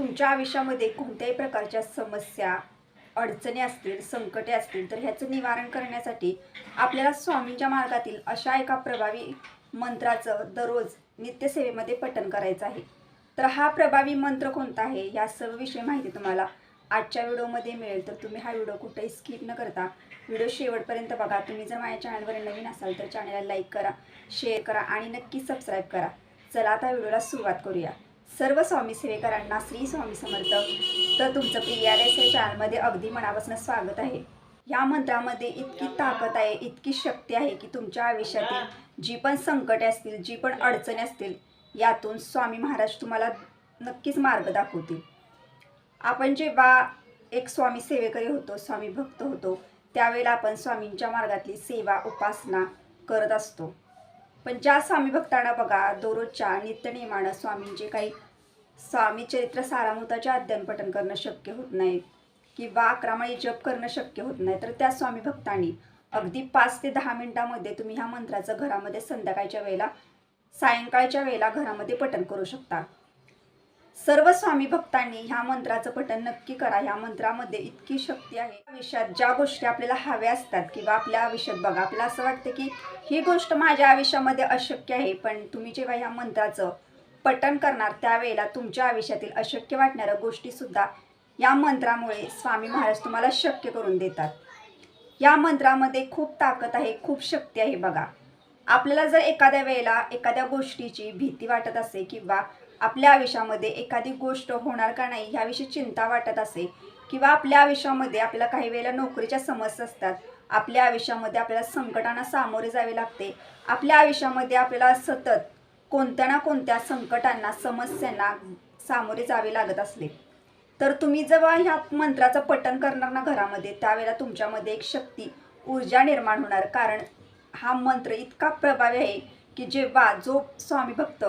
तुमच्या आयुष्यामध्ये कोणत्याही प्रकारच्या समस्या, अडचणी असतील, संकटे असतील, तर ह्याचं निवारण करण्यासाठी आपल्याला स्वामींच्या मार्गातील अशा एका प्रभावी मंत्राचं दररोज नित्यसेवेमध्ये पठण करायचं आहे. तर हा प्रभावी मंत्र कोणता आहे, या सर्व विषयी माहिती तुम्हाला आजच्या व्हिडिओमध्ये मिळेल. तर तुम्ही हा व्हिडिओ कुठेही स्किप न करता व्हिडिओ शेवटपर्यंत बघा. तुम्ही जर माझ्या चॅनलवर नवीन असाल तर चॅनलला लाईक करा, शेअर करा आणि नक्की सबस्क्राईब करा. चला आता व्हिडिओला सुरुवात करूया. सर्व स्वामी सेवेकरांना श्री स्वामी समर्थ. तर तुमचं प्रियालयस या चॅनलमध्ये अगदी मनापासून स्वागत आहे. या मंत्रामध्ये इतकी ताकद आहे, इतकी शक्ती आहे की तुमच्या आयुष्यातील जी पण संकटे असतील, जी पण अडचणी असतील, यातून स्वामी महाराज तुम्हाला नक्कीच मार्ग दाखवतील. आपण जेव्हा एक स्वामी सेवेकरी होतो, स्वामी भक्त होतो, त्यावेळेला आपण स्वामींच्या मार्गातली सेवा उपासना करत असतो. पण ज्या स्वामी भक्तांना बघा दररोजच्या नित्यनेमानं स्वामींचे काही स्वामी चरित्र सारामृताचे अध्ययन पठण करणं शक्य होत नाही किंवा 11 माळी जप करणं शक्य होत नाही, तर त्या स्वामी भक्तांनी अगदी 5 ते 10 मिनिटांमध्ये तुम्ही ह्या मंत्राचं घरामध्ये संध्याकाळच्या वेळेला, सायंकाळच्या वेळेला घरामध्ये पठण करू शकता. सर्व स्वामी भक्तांनी ह्या मंत्राचं पठण नक्की करा. ह्या मंत्रामध्ये इतकी शक्ती आहे. आयुष्यात ज्या गोष्टी आपल्याला हव्या असतात किंवा आपल्या आयुष्यात बघा आपल्याला असं वाटतं की ही गोष्ट माझ्या आयुष्यामध्ये अशक्य आहे, पण तुम्ही जेव्हा ह्या मंत्राचं पठण करणार त्यावेळेला तुमच्या आयुष्यातील अशक्य वाटणाऱ्या गोष्टीसुद्धा या मंत्रामुळे स्वामी महाराज तुम्हाला शक्य करून देतात. या मंत्रामध्ये खूप ताकद आहे, खूप शक्ती आहे. बघा आपल्याला जर एखाद्या वेळेला एखाद्या गोष्टीची भीती वाटत असे किंवा आपल्या आयुष्यामध्ये एखादी गोष्ट होणार का नाही ह्याविषयी चिंता वाटत असे किंवा आपल्या आयुष्यामध्ये आपल्याला काही वेळेला नोकरीच्या समस्या असतात, आपल्या आयुष्यामध्ये आपल्याला संकटांना सामोरे जावे लागते, आपल्या आयुष्यामध्ये आपल्याला सतत कोणत्या ना कोणत्या संकटांना, समस्यांना सामोरे जावे लागत असले, तर तुम्ही जेव्हा ह्या मंत्राचं पठण करणार ना घरामध्ये, त्यावेळेला तुमच्यामध्ये एक शक्ती, ऊर्जा निर्माण होणार. कारण हा मंत्र इतका प्रभावी आहे की जेव्हा जो स्वामी भक्त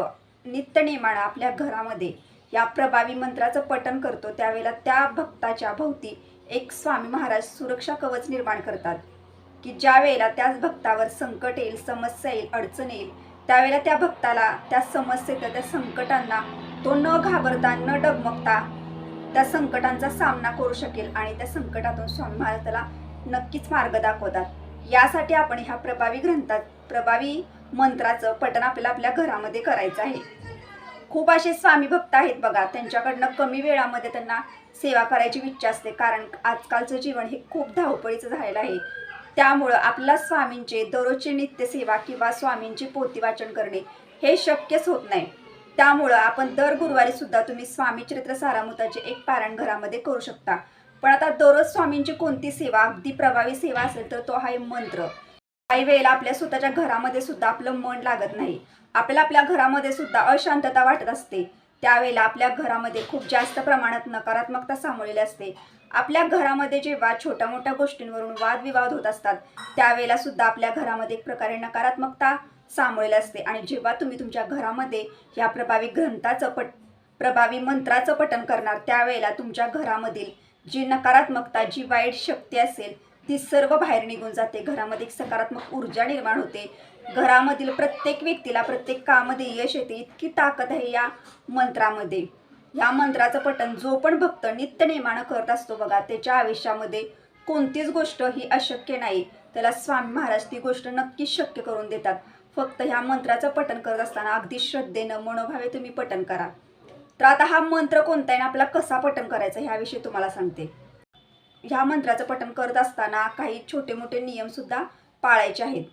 नित्यनेमानं आपल्या घरामध्ये या प्रभावी मंत्राचं पठण करतो त्यावेळेला त्या भक्ताच्या भोवती एक स्वामी महाराज सुरक्षा कवच निर्माण करतात की ज्या वेळेला त्याच भक्तावर संकट येईल, समस्या येईल, अडचण येईल, त्यावेळेला त्या भक्ताला त्या समस्येत, त्या संकटांना तो न घाबरता, न डगमगता त्या संकटांचा सामना करू शकेल आणि त्या संकटातून स्वामी महाराज त्याला नक्कीच मार्ग दाखवतात. यासाठी आपण ह्या प्रभावी मंत्राचं पठण आपल्याला आपल्या घरामध्ये करायचं आहे. खूप असे स्वामी भक्त आहेत बघा, त्यांच्याकडनं कमी वेळामध्ये त्यांना सेवा करायची इच्छा असते. कारण आजकालचं जीवन हे खूप धावपळीचं झालेलं आहे. त्यामुळं आपल्याला स्वामींचे दररोजचे नित्यसेवा किंवा स्वामींची पोथी वाचन करणे हे शक्यच होत नाही. त्यामुळं आपण दर गुरुवारी सुद्धा तुम्ही स्वामी चरित्र सारामृताचे एक पारायण घरामध्ये करू शकता. पण आता दररोज स्वामींची कोणती सेवा अगदी प्रभावी सेवा असेल तर तो आहे मंत्र. काही वेळेला आपल्या स्वतःच्या घरामध्ये सुद्धा आपलं मन लागत नाही, आपल्याला आपल्या घरामध्ये सुद्धा अशांतता वाटत असते, त्यावेळेला आपल्या घरामध्ये खूप जास्त प्रमाणात नकारात्मकता सामावलेली असते. आपल्या घरामध्ये जेव्हा छोट्या मोठ्या गोष्टींवरून वादविवाद होत असतात त्यावेळेला सुद्धा आपल्या घरामध्ये एक प्रकारे नकारात्मकता सामावलेली असते. आणि जेव्हा तुम्ही तुमच्या घरामध्ये या प्रभावी मंत्राचं पठण करणार त्यावेळेला तुमच्या घरामधील जी नकारात्मकता, जी वाईट शक्ती असेल ती सर्व बाहेर निघून जाते. घरामध्ये एक सकारात्मक ऊर्जा निर्माण होते. घरामधील प्रत्येक व्यक्तीला प्रत्येक कामामध्ये यश येते. इतकी ताकद आहे या मंत्रामध्ये. या मंत्राचं पठण जो पण भक्त नित्यनेमानं करत असतो बघा, त्याच्या आयुष्यामध्ये कोणतीच गोष्ट ही अशक्य नाही, त्याला स्वामी महाराज ती गोष्ट नक्कीच शक्य करून देतात. फक्त ह्या मंत्राचं पठण करत असताना अगदी श्रद्धेनं, मनोभावे तुम्ही पठण करा. तर आता हा मंत्र कोणता आहे ना आपल्याला कसा पठण करायचा ह्याविषयी तुम्हाला सांगते. ह्या मंत्राचं पठण करत असताना काही छोटे मोठे नियम सुद्धा पाळायचे आहेत.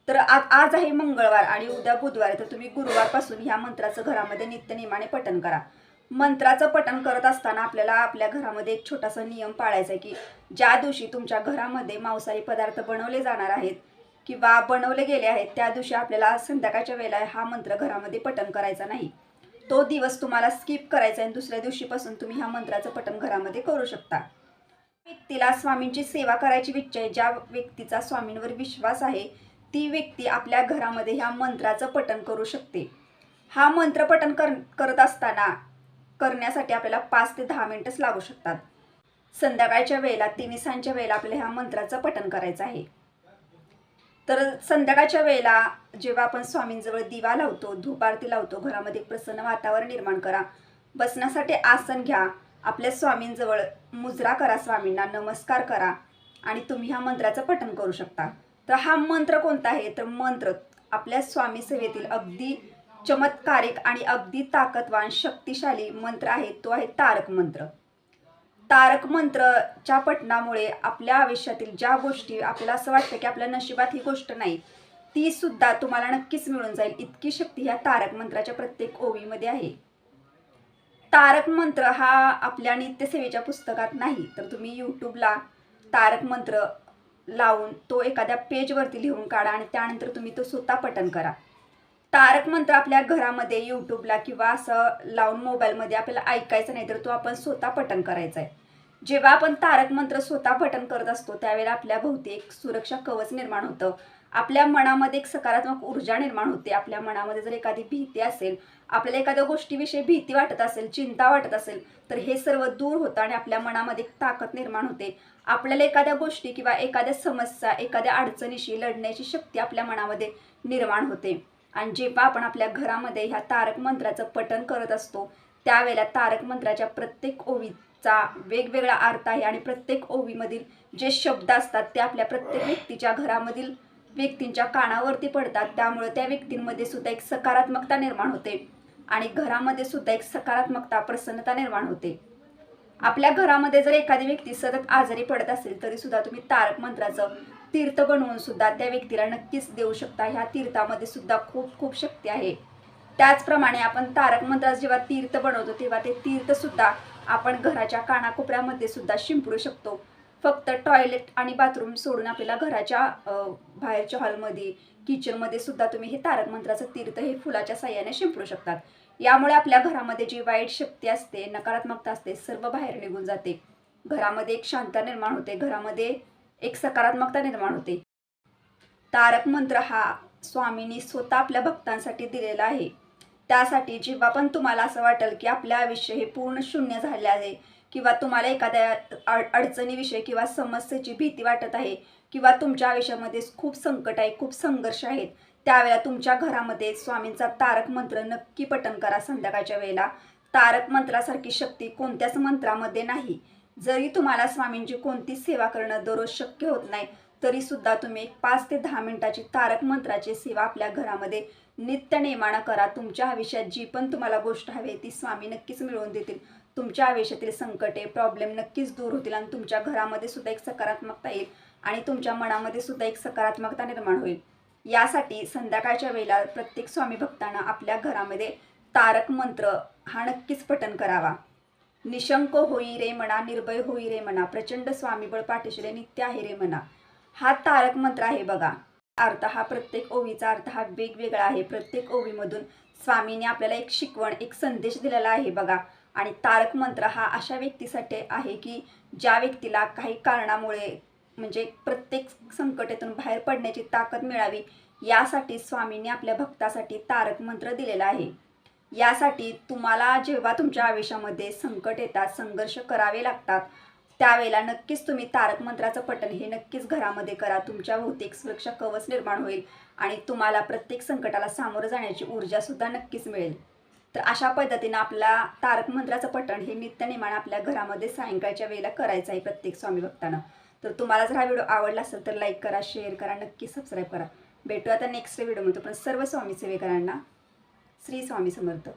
तर आज आहे मंगळवार आणि उद्या बुधवार, तर तुम्ही गुरुवारपासून ह्या मंत्राचं घरामध्ये नित्यनेमाने पठण करा. मंत्राचं पठण करत असताना आपल्याला आपल्या घरामध्ये एक छोटासा नियम पाळायचा आहे की ज्या दिवशी तुमच्या घरामध्ये मांसाहारी पदार्थ बनवले जाणार आहेत किंवा बनवले गेले आहेत त्या दिवशी आपल्याला संध्याकाळच्या वेळेला हा मंत्र घरामध्ये पठण करायचा नाही. तो दिवस तुम्हाला स्किप करायचा आहे. दुसऱ्या दिवशीपासून तुम्ही ह्या मंत्राचं पठण घरामध्ये करू शकता. व्यक्तीला स्वामींची सेवा करायची इच्छा आहे, ज्या व्यक्तीचा स्वामींवर विश्वास आहे, ती व्यक्ती आपल्या घरामध्ये ह्या मंत्राचं पठण करू शकते. हा मंत्र पठण करत असताना करण्यासाठी आपल्याला 5 ते 10 मिनिटच लागू शकतात. संध्याकाळच्या वेळेला, तिन्हीसांच्या वेळेला आपल्याला ह्या मंत्राचं पठण करायचं आहे. तर संध्याकाळच्या वेळेला जेव्हा आपण स्वामींजवळ दिवा लावतो, धूप आरती लावतो, घरामध्ये प्रसन्न वातावरण निर्माण करा. बसण्यासाठी आसन घ्या, आपल्या स्वामींजवळ मुजरा करा, स्वामींना नमस्कार करा आणि तुम्ही ह्या मंत्राचं पठण करू शकता. तर हा मंत्र कोणता आहे? तर मंत्र आपल्या स्वामी सेवेतील अगदी चमत्कारिक आणि अगदी ताकदवान शक्तिशाली मंत्र आहे, तो आहे तारक मंत्र. तारक मंत्रच्या पठणामुळे आपल्या आयुष्यातील ज्या गोष्टी आपल्याला असं वाटतं की आपल्या नशिबात ही गोष्ट नाही, ती सुद्धा तुम्हाला नक्कीच मिळून जाईल. इतकी शक्ती ह्या तारक मंत्राच्या प्रत्येक ओवीमध्ये आहे. तारक मंत्र हा आपल्या नित्यसेवेच्या पुस्तकात नाही, तर तुम्ही यूट्यूबला तारक मंत्र लावून तो एखाद्या पेजवरती लिहून काढा आणि त्यानंतर तुम्ही तो स्वतः पठण करा. तारक मंत्र आपल्या घरामध्ये यूट्यूबला किंवा असं लावून मोबाईलमध्ये आपल्याला ऐकायचं नाही, तर तो आपण स्वतः पठण करायचा आहे. जेव्हा आपण तारक मंत्र स्वतः पठण करत असतो त्यावेळेला आपल्या भोवती एक सुरक्षा कवच निर्माण होतं. आपल्या मनामध्ये एक सकारात्मक ऊर्जा निर्माण होते. आपल्या मनामध्ये जर एखादी भीती असेल, आपल्याला एखाद्या गोष्टीविषयी भीती वाटत असेल, चिंता वाटत असेल, तर हे सर्व दूर होतं आणि आपल्या मनामध्ये एक ताकद निर्माण होते. आपल्याला एखाद्या गोष्टी किंवा एखाद्या समस्या, एखाद्या अडचणीशी लढण्याची शक्ती आपल्या मनामध्ये निर्माण होते. आणि जेव्हा आपण आपल्या घरामध्ये ह्या तारक मंत्राचं पठण करत असतो त्यावेळेला तारक मंत्राच्या प्रत्येक ओवीचा वेगवेगळा अर्थ आहे आणि प्रत्येक ओवीमधील जे शब्द असतात ते आपल्या प्रत्येक व्यक्तीच्या घरामधील व्यक्तींच्या कानावरती पडतात. त्यामुळे त्या व्यक्तींमध्ये सुद्धा एक सकारात्मकता निर्माण होते आणि घरामध्ये सुद्धा एक सकारात्मकता, प्रसन्नता निर्माण होते. आपल्या घरामध्ये जर एखादी व्यक्ती सतत आजारी पडत असेल तरी सुद्धा तुम्ही तारक मंत्राचं तीर्थ बनवून सुद्धा त्या व्यक्तीला नक्कीच देऊ शकता. ह्या तीर्थामध्ये सुद्धा खूप खूप शक्ती आहे. त्याचप्रमाणे आपण तारक मंत्राचं जेव्हा तीर्थ बनवतो तेव्हा ते तीर्थ सुद्धा आपण घराच्या कानाकोपऱ्यामध्ये सुद्धा शिंपडू शकतो. फक्त टॉयलेट आणि बाथरूम सोडून आपल्याला घराच्या बाहेरच्या हॉलमध्ये, किचनमध्ये सुद्धा तुम्ही हे तारक मंत्राचं तीर्थ हे फुलाच्या साह्याने शिंपडू शकतात. यामुळे आपल्या घरामध्ये जी वाईट शक्ती असते, नकारात्मकता असते, सर्व बाहेर निघून जाते. घरामध्ये एक शांतता निर्माण होते, घरामध्ये एक सकारात्मकता निर्माण होते. तारक मंत्र हा स्वामींनी स्वतः आपल्या भक्तांसाठी दिलेला आहे. त्यासाठी जेव्हा पण तुम्हाला असं वाटेल की आपलं आयुष्य हे पूर्ण शून्य झाले आहे किंवा तुम्हाला एखाद्या अडचणीविषयी किंवा समस्येची भीती वाटत आहे किंवा तुमच्या आयुष्यामध्ये खूप संकट आहे, खूप संघर्ष आहेत, त्यावेळेला तुमच्या घरामध्ये स्वामींचा तारक मंत्र नक्की पठण करा. संध्याकाळच्या वेळेला तारक मंत्रासारखी शक्ती कोणत्याच मंत्रामध्ये नाही. जरी तुम्हाला स्वामींची कोणतीच सेवा करणं दररोज शक्य होत नाही तरी सुद्धा तुम्ही 5 ते 10 मिनिटाची तारक मंत्राची सेवा आपल्या घरामध्ये नित्य नेमानं करा. तुमच्या आयुष्यात जी पण तुम्हाला गोष्ट हवी ती स्वामी नक्कीच मिळवून देतील. तुमच्या आयुष्यातील संकटे, प्रॉब्लेम नक्कीच दूर होतील आणि तुमच्या घरामध्ये सुद्धा एक सकारात्मकता येईल आणि तुमच्या मनामध्ये सुद्धा एक सकारात्मकता निर्माण होईल. यासाठी संध्याकाळच्या वेळेला प्रत्येक स्वामी भक्तांना आपल्या घरामध्ये तारक मंत्र हा नक्कीच पठण करावा. निशंक होई रे मना, निर्भय होई रे मना, प्रचंड स्वामीबळ पाठीशी नित्य आहे रे मना. हा तारक मंत्र आहे बघा. अर्थ हा प्रत्येक ओवीचा अर्थ हा वेगवेगळा आहे. प्रत्येक ओवीमधून स्वामीने आपल्याला एक शिकवण, एक संदेश दिलेला आहे बघा. आणि तारक मंत्र हा अशा व्यक्तीसाठी आहे की ज्या व्यक्तीला काही कारणामुळे म्हणजे प्रत्येक संकटातून बाहेर पडण्याची ताकद मिळावी, यासाठी स्वामींनी आपल्या भक्तासाठी तारक मंत्र दिलेला आहे. यासाठी तुम्हाला जेव्हा तुमच्या आयुष्यामध्ये संकट येतात, संघर्ष करावे लागतात, त्यावेळेला नक्कीच तुम्ही तारक मंत्राचं पठण हे नक्कीच घरामध्ये करा. तुमच्या भोवती एक सुरक्षा कवच निर्माण होईल आणि तुम्हाला प्रत्येक संकटाला सामोरं जाण्याची ऊर्जासुद्धा नक्कीच मिळेल. तर अशा पद्धतीनं आपला तारक मंत्राचं पठण हे नित्यनेमानं आपल्या घरामध्ये सायंकाळच्या वेळेला करायचं आहे प्रत्येक स्वामी भक्तांना. तर तुम्हाला जर हा व्हिडिओ आवडला असेल तर लाईक करा, शेअर करा, नक्की सबस्क्राईब करा. भेटू आता नेक्स्ट व्हिडिओमध्ये. पण सर्व स्वामी सेवेकरांना श्री स्वामी समर्थ.